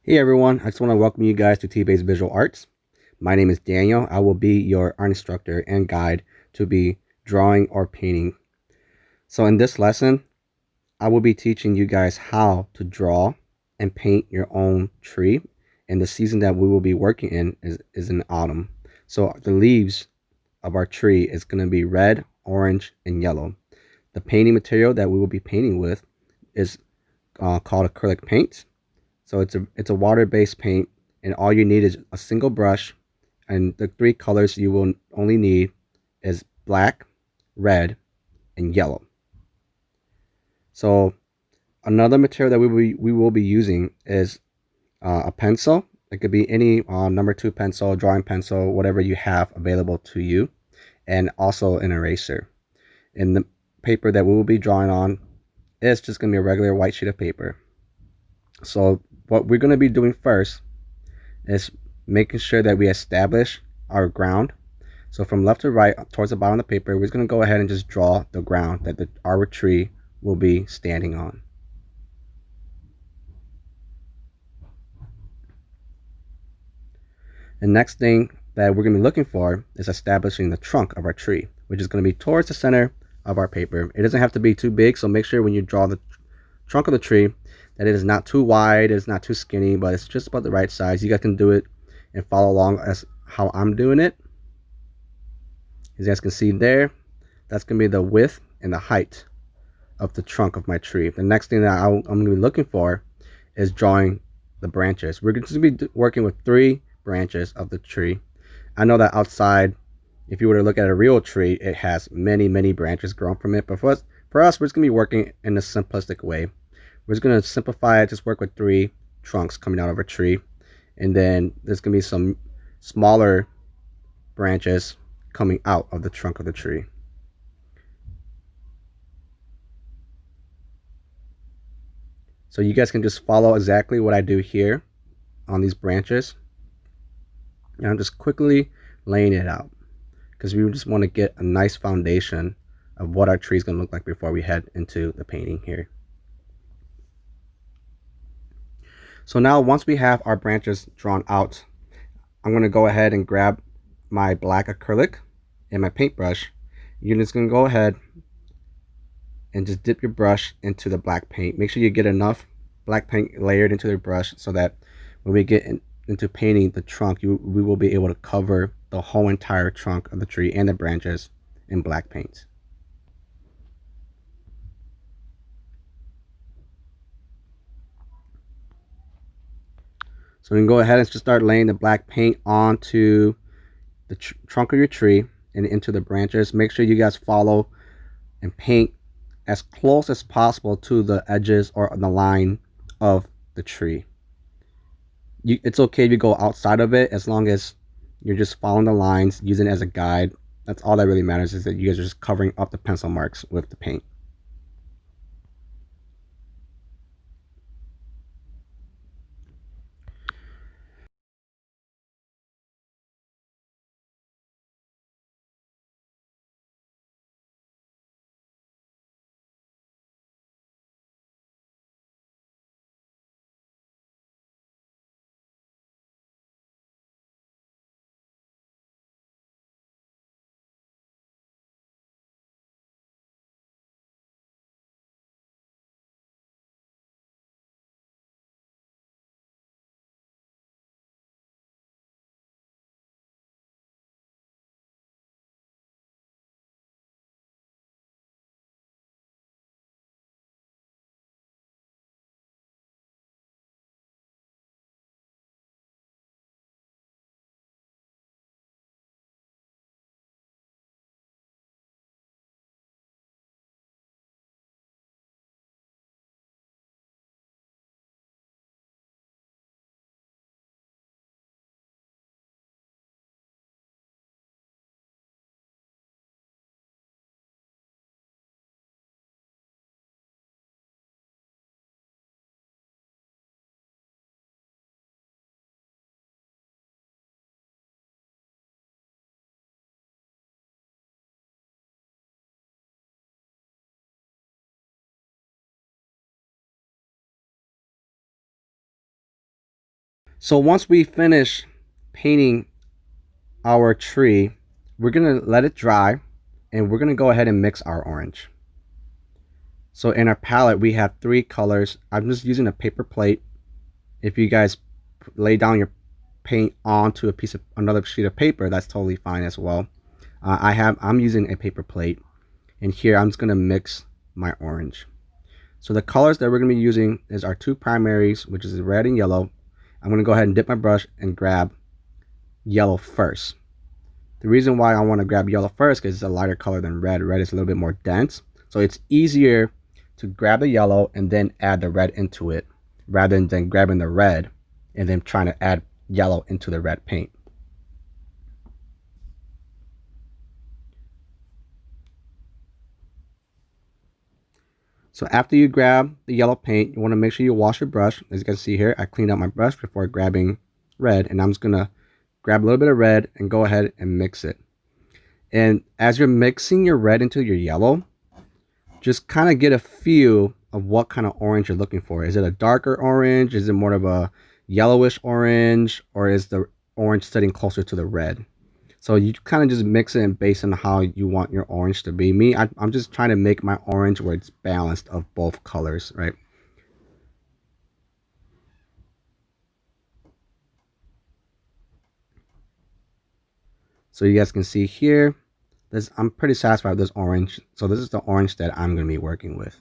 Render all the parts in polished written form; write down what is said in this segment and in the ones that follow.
Hey everyone, I just want to welcome you guys to T-Base Visual Arts. My name is Daniel. I will be your art instructor and guide to be drawing or painting. So in this lesson, I will be teaching you guys how to draw and paint your own tree. And the season that we will be working in is in autumn. So the leaves of our tree is going to be red, orange, and yellow. The painting material that we will be painting with is called acrylic paint. So it's a water-based paint, and all you need is a single brush, and the three colors you will only need is black, red, and yellow. So another material that we will be using is a pencil. It could be any number 2 pencil, drawing pencil, whatever you have available to you, and also an eraser. And the paper that we will be drawing on is just going to be a regular white sheet of paper. So what we're going to be doing first is making sure that we establish our ground. So from left to right towards the bottom of the paper, we're just going to go ahead and just draw the ground that our tree will be standing on. The next thing that we're going to be looking for is establishing the trunk of our tree, which is going to be towards the center of our paper. It doesn't have to be too big, so make sure when you draw the trunk of the tree that it is not too wide, it's not too skinny, but it's just about the right size. You guys can do it and follow along as how I'm doing it. As you guys can see there, that's going to be the width and the height of the trunk of my tree. The next thing that I'm going to be looking for is drawing the branches. We're going to be working with 3 branches of the tree. I know that outside, if you were to look at a real tree, it has many branches growing from it. But for us, we're just going to be working in a simplistic way. We're just going to simplify it, just work with 3 trunks coming out of a tree. And then there's going to be some smaller branches coming out of the trunk of the tree. So you guys can just follow exactly what I do here on these branches. And I'm just quickly laying it out because we just want to get a nice foundation of what our tree is going to look like before we head into the painting here. So now once we have our branches drawn out, I'm going to go ahead and grab my black acrylic and my paintbrush. You're just going to go ahead and just dip your brush into the black paint. Make sure you get enough black paint layered into the brush so that when we get into painting the trunk, we will be able to cover the whole entire trunk of the tree and the branches in black paint. So we can go ahead and just start laying the black paint onto the trunk of your tree and into the branches. Make sure you guys follow and paint as close as possible to the edges or the line of the tree. It's okay if you go outside of it as long as you're just following the lines, using it as a guide. That's all that really matters, is that you guys are just covering up the pencil marks with the paint. So once we finish painting our tree, we're gonna let it dry and we're gonna go ahead and mix our orange. So in our palette, we have 3 colors. I'm just using a paper plate. If you guys lay down your paint onto a piece of another sheet of paper, that's totally fine as well. I'm using a paper plate, and here I'm just gonna mix my orange. So the colors that we're gonna be using is our 2 primaries, which is red and yellow. I'm gonna go ahead and dip my brush and grab yellow first. The reason why I want to grab yellow first is it's a lighter color than red. Red is a little bit more dense, so it's easier to grab the yellow and then add the red into it, rather than grabbing the red and then trying to add yellow into the red paint. So after you grab the yellow paint, you want to make sure you wash your brush. As you can see here, I cleaned out my brush before grabbing red, and I'm just gonna grab a little bit of red and go ahead and mix it. And as you're mixing your red into your yellow, just kind of get a feel of what kind of orange you're looking for. Is it a darker orange? Is it more of a yellowish orange? Or is the orange sitting closer to the red? So you kind of just mix it based on how you want your orange to be. I'm just trying to make my orange where it's balanced of both colors, right? So you guys can see here, I'm pretty satisfied with this orange. So this is the orange that I'm going to be working with.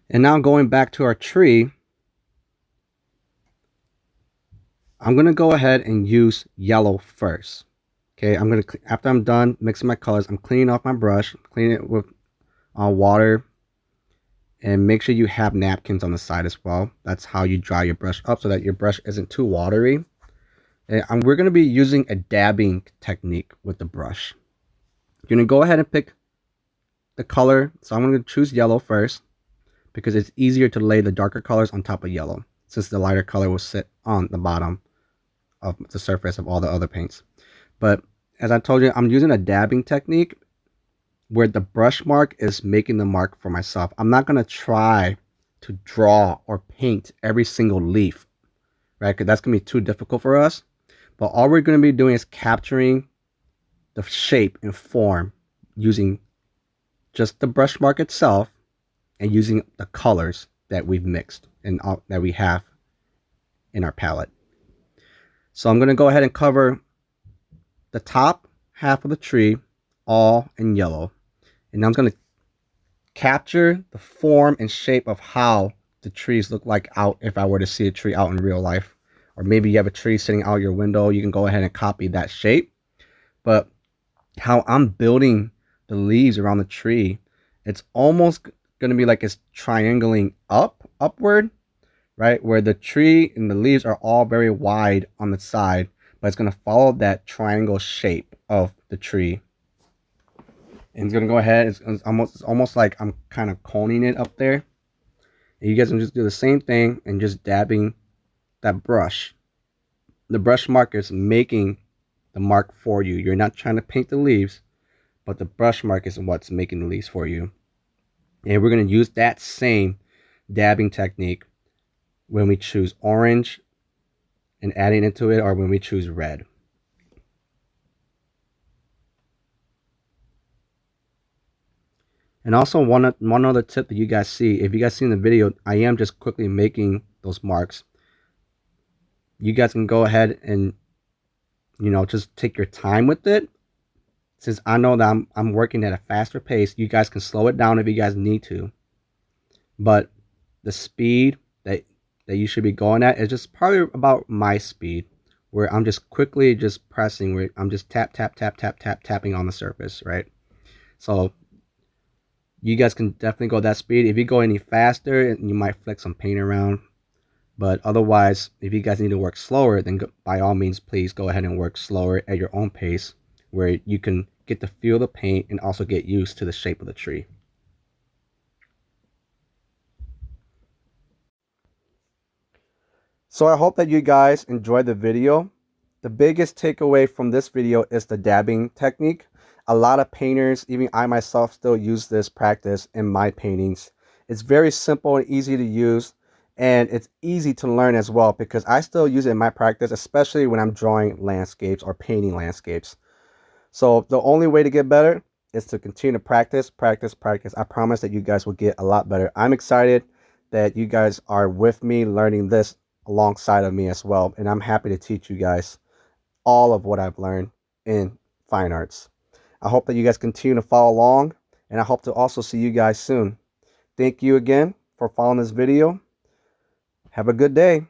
And now going back to our tree, I'm going to go ahead and use yellow first. Okay, after I'm done mixing my colors, I'm cleaning off my brush, cleaning it with water, and make sure you have napkins on the side as well. That's how you dry your brush up so that your brush isn't too watery. And we're going to be using a dabbing technique with the brush. You're going to go ahead and pick the color. So I'm going to choose yellow first because it's easier to lay the darker colors on top of yellow, since the lighter color will sit on the bottom of the surface of all the other paints. But as I told you, I'm using a dabbing technique where the brush mark is making the mark for myself. I'm not going to try to draw or paint every single leaf, right? Because that's going to be too difficult for us. But all we're going to be doing is capturing the shape and form using just the brush mark itself and using the colors that we've mixed and that we have in our palette. So I'm going to go ahead and cover the top half of the tree all in yellow. And I'm going to capture the form and shape of how the trees look like out if I were to see a tree out in real life. Or maybe you have a tree sitting out your window, you can go ahead and copy that shape. But how I'm building the leaves around the tree, it's almost going to be like it's triangling upward, right? Where the tree and the leaves are all very wide on the side, but it's going to follow that triangle shape of the tree. And it's going to go ahead, it's almost like I'm kind of coning it up there. And you guys can just do the same thing and just dabbing that brush. The brush marker is making the mark for you. You're not trying to paint the leaves, but the brush mark is what's making the leaves for you. And we're going to use that same dabbing technique when we choose orange and adding into it, or when we choose red. And also one other tip that you guys see, if you guys see in the video, I am just quickly making those marks. You guys can go ahead and, you know, just take your time with it. Since I know that I'm working at a faster pace, you guys can slow it down if you guys need to. But the speed that you should be going at is just probably about my speed, where I'm just quickly just pressing, where I'm just tapping on the surface, right? So you guys can definitely go that speed. If you go any faster, you might flick some paint around. But otherwise, if you guys need to work slower, then by all means, please go ahead and work slower at your own pace, where you can get to feel the paint and also get used to the shape of the tree. So I hope that you guys enjoyed the video. The biggest takeaway from this video is the dabbing technique. A lot of painters, even I myself, still use this practice in my paintings. It's very simple and easy to use, and it's easy to learn as well because I still use it in my practice, especially when I'm drawing landscapes or painting landscapes. So the only way to get better is to continue to practice, practice, practice. I promise that you guys will get a lot better. I'm excited that you guys are with me learning this alongside of me as well, and I'm happy to teach you guys all of what I've learned in fine arts. I hope that you guys continue to follow along, and I hope to also see you guys soon. Thank you again for following this video. Have a good day.